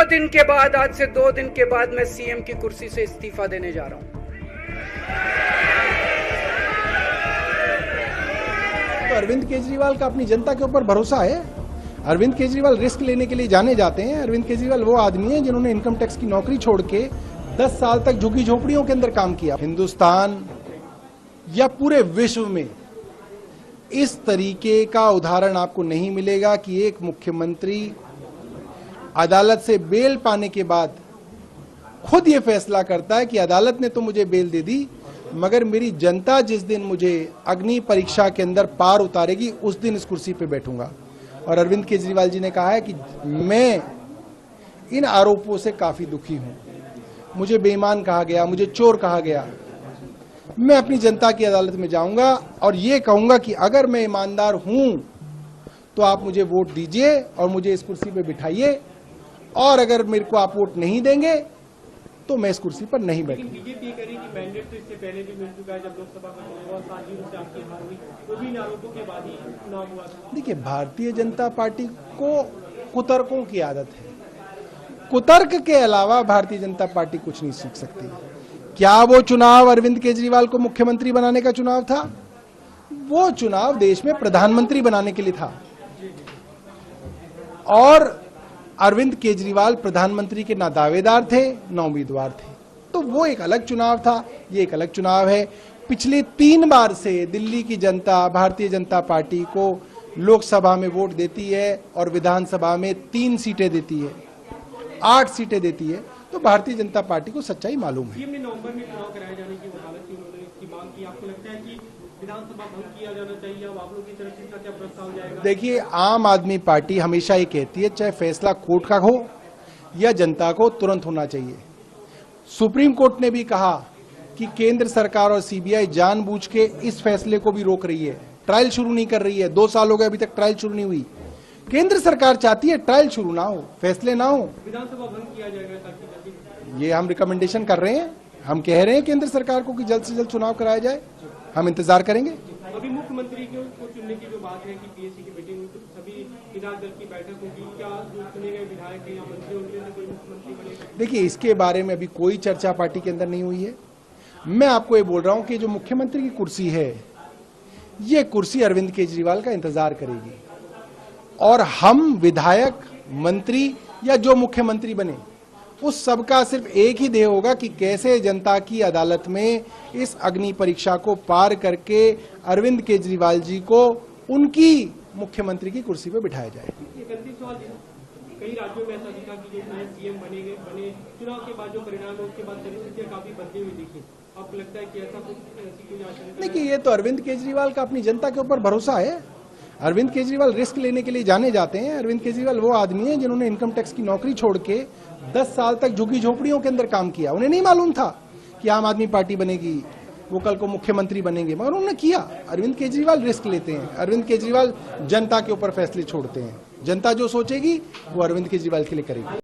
दिन के बाद, आज से 2 दिन के बाद मैं सीएम की कुर्सी से इस्तीफा देने जा रहा हूं। तो अरविंद केजरीवाल का अपनी जनता के ऊपर भरोसा है। अरविंद केजरीवाल रिस्क लेने के लिए जाने जाते हैं। अरविंद केजरीवाल वो आदमी है जिन्होंने इनकम टैक्स की नौकरी छोड़ के 10 साल तक झुग्गी झोपड़ियों के अंदर काम किया। हिंदुस्तान या पूरे विश्व में इस तरीके का उदाहरण आपको नहीं मिलेगा कि एक मुख्यमंत्री अदालत से बेल पाने के बाद खुद ये फैसला करता है कि अदालत ने तो मुझे बेल दे दी, मगर मेरी जनता जिस दिन मुझे अग्नि परीक्षा के अंदर पार उतारेगी उस दिन इस कुर्सी पे बैठूंगा। और अरविंद केजरीवाल जी ने कहा है कि मैं इन आरोपों से काफी दुखी हूं। मुझे बेईमान कहा गया, मुझे चोर कहा गया। मैं अपनी जनता की अदालत में जाऊंगा और ये कहूंगा कि अगर मैं ईमानदार हूं तो आप मुझे वोट दीजिए और मुझे इस कुर्सी पे बिठाइए, और अगर मेरे को आप वोट नहीं देंगे तो मैं इस कुर्सी पर नहीं बैठूंगा। बीजेपी कह रही कि मैंडेट तो इससे पहले भी मिल चुका है, जब लोकसभा का चुनाव हुआ, साजिश से आपकी हार हुई, वो भी इन आरोपों के बाद ही चुनाव हुआ था। देखिए, भारतीय जनता पार्टी को कुतर्कों की आदत है। कुतर्क के अलावा भारतीय जनता पार्टी कुछ नहीं सीख सकती। क्या वो चुनाव अरविंद केजरीवाल को मुख्यमंत्री बनाने का चुनाव था? वो चुनाव देश में प्रधानमंत्री बनाने के लिए था, और अरविंद केजरीवाल प्रधानमंत्री के ना दावेदार थे ना उम्मीदवार थे। तो वो एक अलग चुनाव था, ये एक अलग चुनाव है। पिछले 3 बार से दिल्ली की जनता भारतीय जनता पार्टी को लोकसभा में वोट देती है और विधानसभा में 3 सीटें देती है, 8 सीटें देती है। तो भारतीय जनता पार्टी को सच्चाई मालूम है। सीएम ने नवंबर में चुनाव कराए जाने की वकालत की, उन्होंने इसकी मांग की। आपको लगता है कि विधानसभा भंग किया जाना चाहिए? अब आप लोगों की तरफ से इसका क्या प्रस्ताव जाएगा? देखिए, आम आदमी पार्टी हमेशा ये कहती है चाहे फैसला कोर्ट का हो या जनता को तुरंत होना चाहिए। सुप्रीम कोर्ट ने भी कहा कि केंद्र सरकार और सीबीआई जानबूझ के इस फैसले को भी रोक रही है, ट्रायल शुरू नहीं कर रही है। 2 साल हो गए, अभी तक ट्रायल शुरू नहीं हुई। केंद्र सरकार चाहती है ट्रायल शुरू ना हो, फैसले ना हो। विधानसभा भंग किया जाएगा ताकि ये हम रिकमेंडेशन कर रहे हैं, हम कह रहे हैं केंद्र सरकार को कि जल्द से जल्द चुनाव कराया जाए। हम इंतजार करेंगे। अभी मुख्यमंत्री को चुनने की जो बात है कि पीएससी की मीटिंग में सभी विधायक दल की बैठक होगी, क्या जो चुने गए विधायक या मंत्री उनके अंदर कोई मुख्यमंत्री बनेगा? देखिए, इसके बारे में अभी कोई चर्चा पार्टी के अंदर नहीं हुई है। मैं आपको ये बोल रहा हूं कि जो मुख्यमंत्री की कुर्सी है, ये कुर्सी अरविंद केजरीवाल का इंतजार करेगी, और हम विधायक, मंत्री या जो मुख्यमंत्री बने उस सबका सिर्फ एक ही ध्येय होगा कि कैसे जनता की अदालत में इस अग्नि परीक्षा को पार करके अरविंद केजरीवाल जी को उनकी मुख्यमंत्री की कुर्सी पर बिठाया जाए। कई राज्यों में ऐसा दिखा कि जो नए सीएम बने चुनाव के बाद जो परिणाम है उसके बाद परिस्थितियां काफी बदली हुई दिखी। आपको लगता है कि ऐसा कुछ आशंका? देखिए, ये तो अरविंद केजरीवाल का अपनी जनता के ऊपर भरोसा है। अरविंद केजरीवाल रिस्क लेने के लिए जाने जाते हैं। अरविंद केजरीवाल वो आदमी है जिन्होंने इनकम टैक्स की नौकरी छोड़ के 10 साल तक झुग्गी झोपड़ियों के अंदर काम किया। उन्हें नहीं मालूम था कि आम आदमी पार्टी बनेगी, वो कल को मुख्यमंत्री बनेंगे, मगर उन्होंने किया। अरविंद केजरीवाल रिस्क लेते हैं। अरविंद केजरीवाल जनता के ऊपर फैसले छोड़ते हैं। जनता जो सोचेगी वो अरविंद केजरीवाल के लिए करेगी।